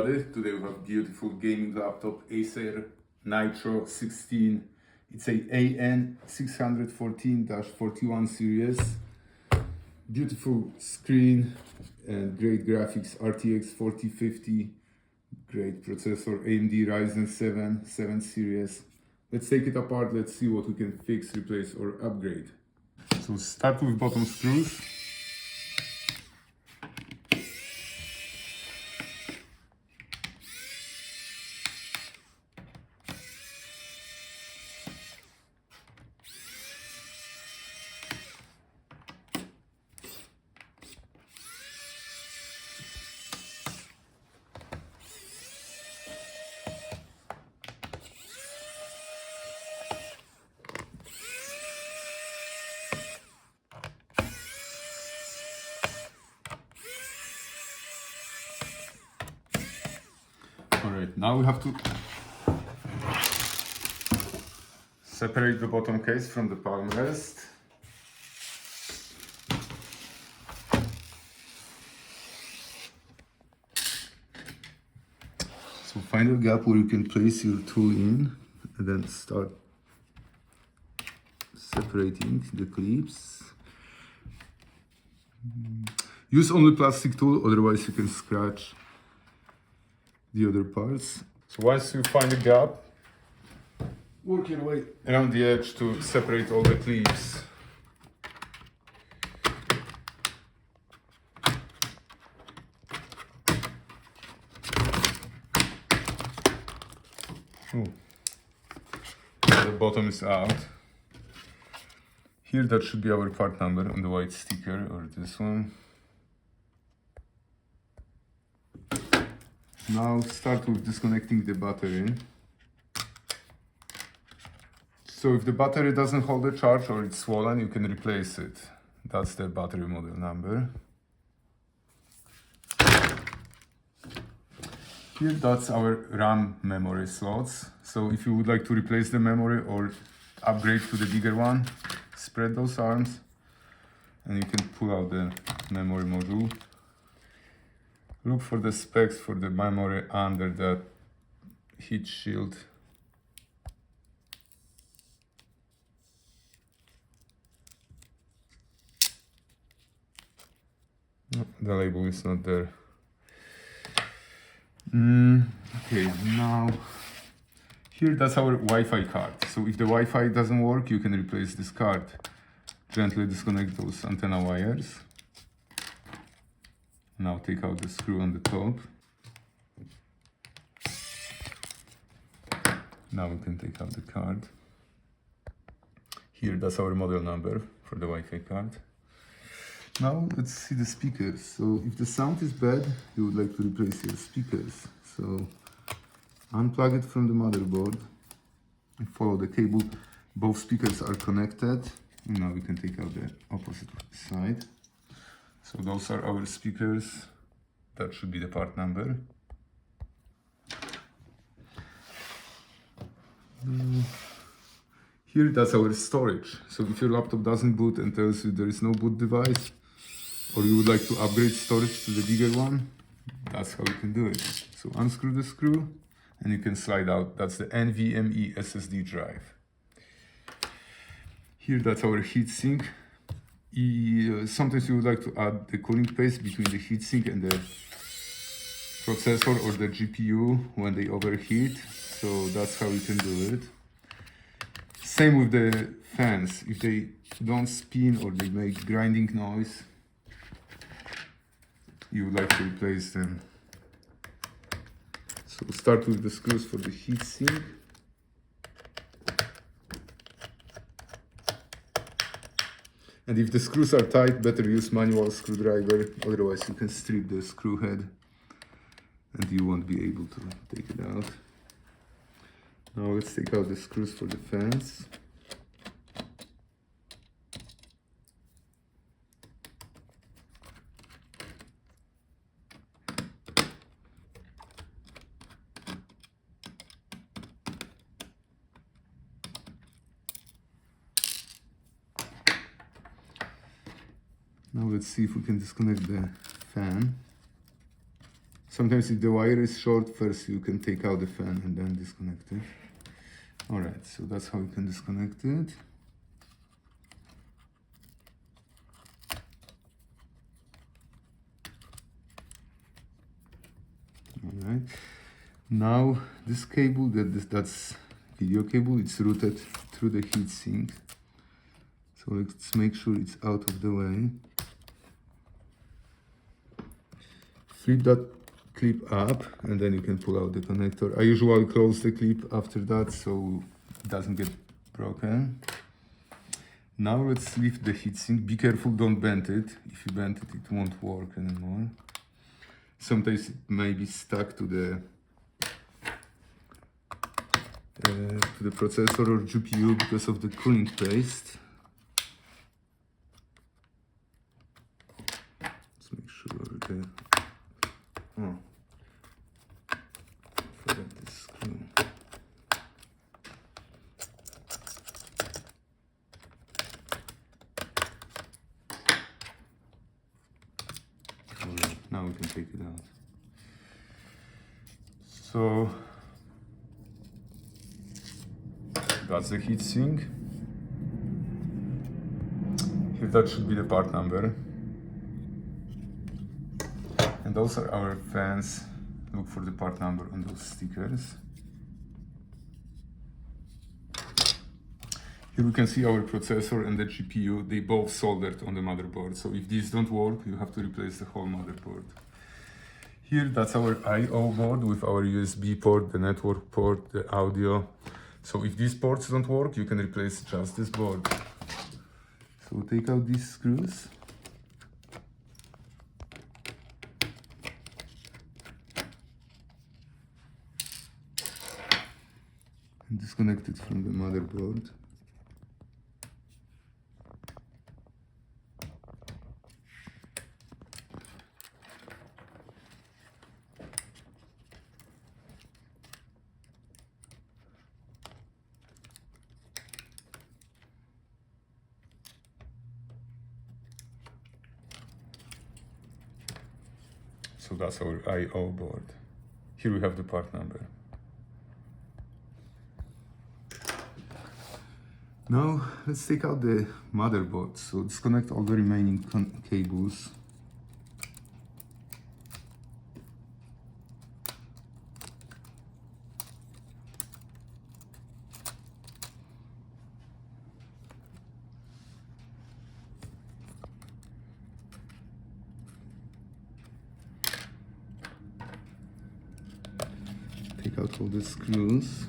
everybody. Today we have beautiful gaming laptop, Acer Nitro 16. It's a AN614-41 series. Beautiful screen and great graphics, RTX 4050, great processor, AMD Ryzen 7 series. Let's take it apart, let's see what we can fix, replace or upgrade. So start with bottom screws. Alright, now we have to separate the bottom case from the Palmrest. So find a gap where you can place your tool in and then start separating the clips. Use only plastic tool, otherwise you can scratch the other parts. So once you find a gap, work your way around the edge to separate all the clips. The bottom is out. Here that should be our part number on the white sticker, or this one. Now start with disconnecting the battery. So if the battery doesn't hold a charge or it's swollen, you can replace it. That's the battery model number. Here, that's our RAM memory slots. So if you would like to replace the memory or upgrade to the bigger one, spread those arms and you can pull out the memory module. Look for the specs for the memory under that heat shield. No, the label is not there. Okay, now here that's our Wi-Fi card. So if the Wi-Fi doesn't work, you can replace this card. Gently disconnect those antenna wires. Now take out the screw on the top. Now we can take out the card. Here, that's our model number for the Wi-Fi card. Now let's see the speakers. So if the sound is bad, you would like to replace your speakers. So unplug it from the motherboard and follow the cable. Both speakers are connected. And now we can take out the opposite side. So those are our speakers. That should be the part number. Here, that's our storage. So if your laptop doesn't boot and tells you there is no boot device, or you would like to upgrade storage to the bigger one, that's how you can do it. So unscrew the screw and you can slide out. That's the NVMe SSD drive. Here, that's our heatsink. Sometimes you would like to add the cooling paste between the heatsink and the processor or the GPU when they overheat. So that's how you can do it. Same with the fans. If they don't spin or they make grinding noise, you would like to replace them. So start with the screws for the heatsink. And if the screws are tight, better use manual screwdriver, otherwise you can strip the screw head and you won't be able to take it out. Now let's take out the screws for the fans. Now let's see if we can disconnect the fan. Sometimes if the wire is short, first you can take out the fan and then disconnect it. Alright, so that's how you can disconnect it. Alright, now this cable, that's video cable, it's routed through the heatsink. So let's make sure it's out of the way. Flip that clip up and then you can pull out the connector. I usually close the clip after that so it doesn't get broken. Now let's lift the heatsink. Be careful, don't bend it. If you bend it, it won't work anymore. Sometimes it may be stuck to the processor or GPU because of the cooling paste. Let's make sure the forget this screw. Alright, now we can take it out. So that's the heatsink. Here that should be the part number. And those are our fans. Look for the part number on those stickers. Here we can see our processor and the GPU. They both soldered on the motherboard. So if these don't work, you have to replace the whole motherboard. Here, that's our I/O board with our USB port, the network port, the audio. So if these ports don't work, you can replace just this board. So take out these screws. And disconnect it from the motherboard. So that's our I/O board. Here we have the part number. Now let's take out the motherboard. So disconnect all the remaining cables. Take out all the screws.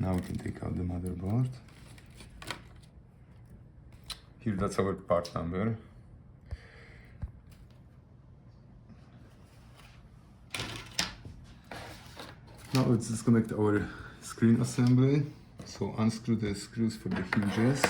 Now we can take out the motherboard. Here, that's our part number. Now let's disconnect our screen assembly. So unscrew the screws for the hinges.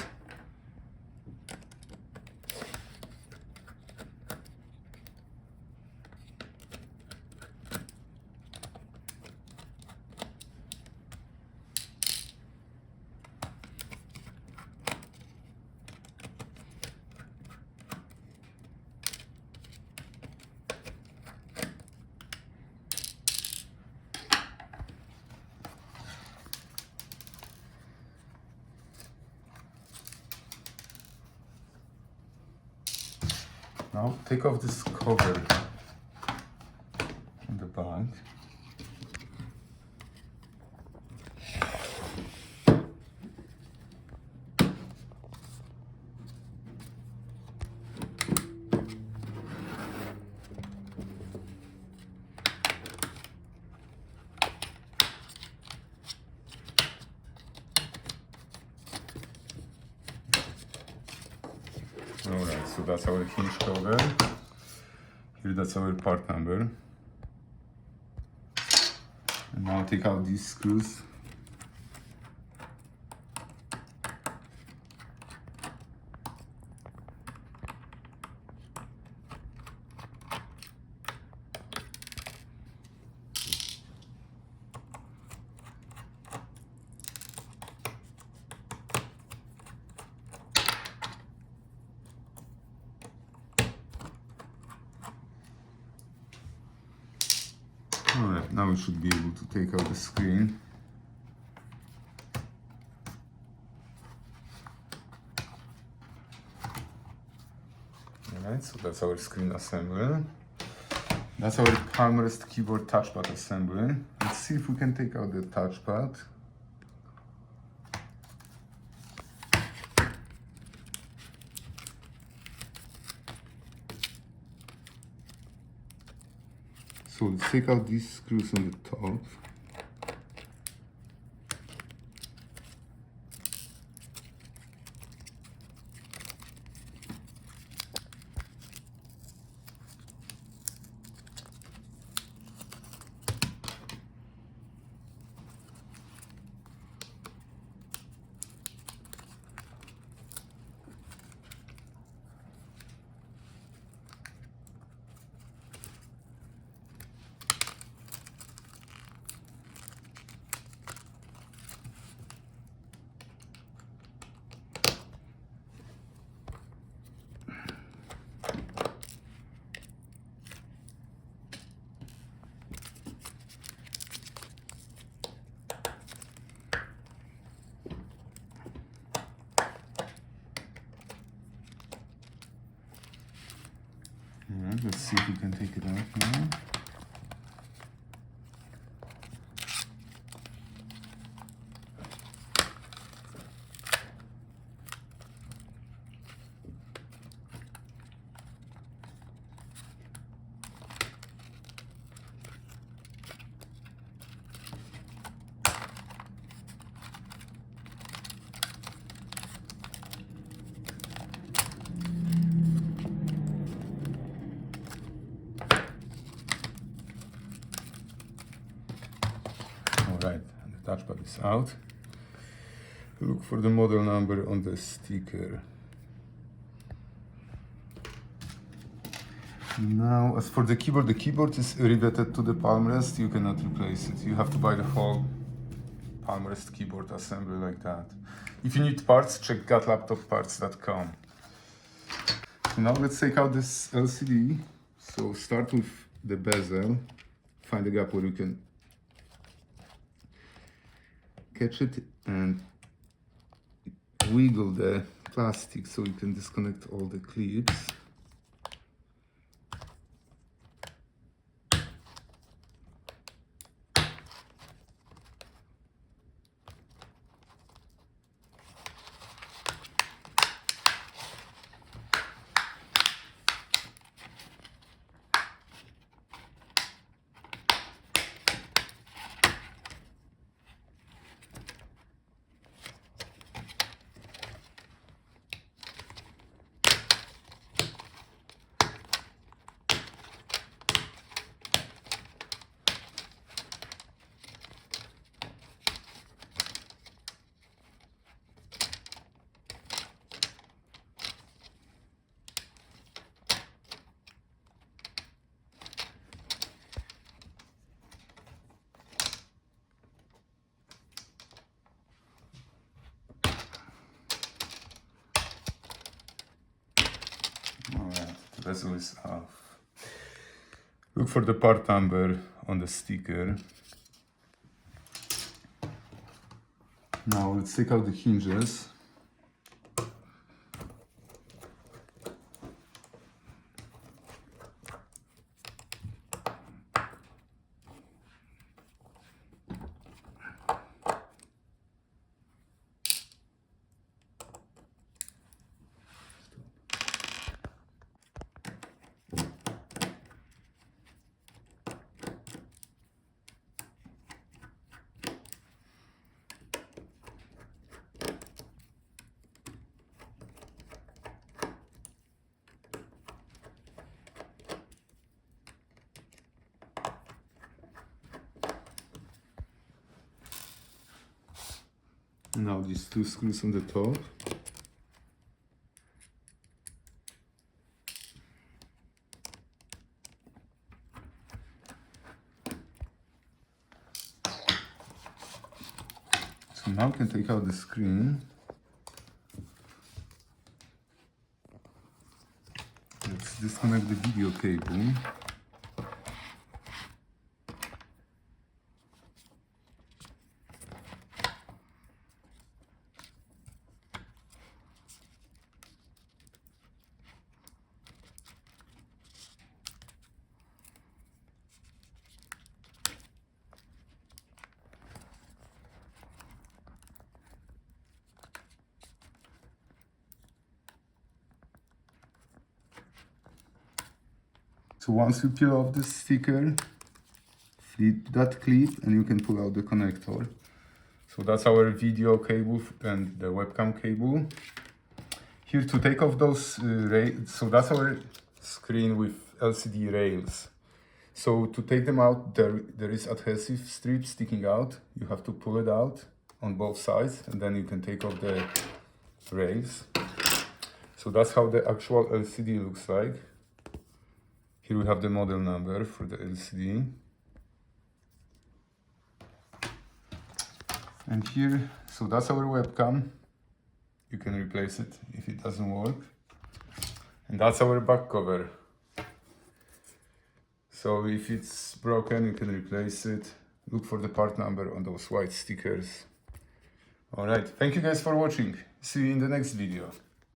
Now take off this cover on the back. Alright, so that's our hinge cover. Here that's our part number. And now take out these screws. Alright, now we should be able to take out the screen. Alright, so that's our screen assembly. That's our Palmrest keyboard touchpad assembly. Let's see if we can take out the touchpad. So let's take out these screws on the top. Alright, let's see if we can take it out now. Alright, and the touchpad is out. Look for the model number on the sticker. Now, as for the keyboard is riveted to the Palmrest. You cannot replace it. You have to buy the whole Palmrest keyboard assembly like that. If you need parts, check gatlaptopparts.com. Now let's take out this LCD. So start with the bezel. Find a gap where you can catch it and wiggle the plastic so you can disconnect all the clips. The bezel is off. Look for the part number on the sticker. Now let's take out the hinges. Now these two screws on the top. So now we can take out the screen. Let's disconnect the video cable. So once you peel off the sticker, flip that clip and you can pull out the connector. So that's our video cable and the webcam cable. Here to take off those rails, so that's our screen with LCD rails. So to take them out, there is adhesive strip sticking out. You have to pull it out on both sides and then you can take off the rails. So that's how the actual LCD looks like. Here we have the model number for the LCD. And here, so that's our webcam. You can replace it if it doesn't work. And that's our back cover. So if it's broken, you can replace it. Look for the part number on those white stickers. Alright, thank you guys for watching. See you in the next video.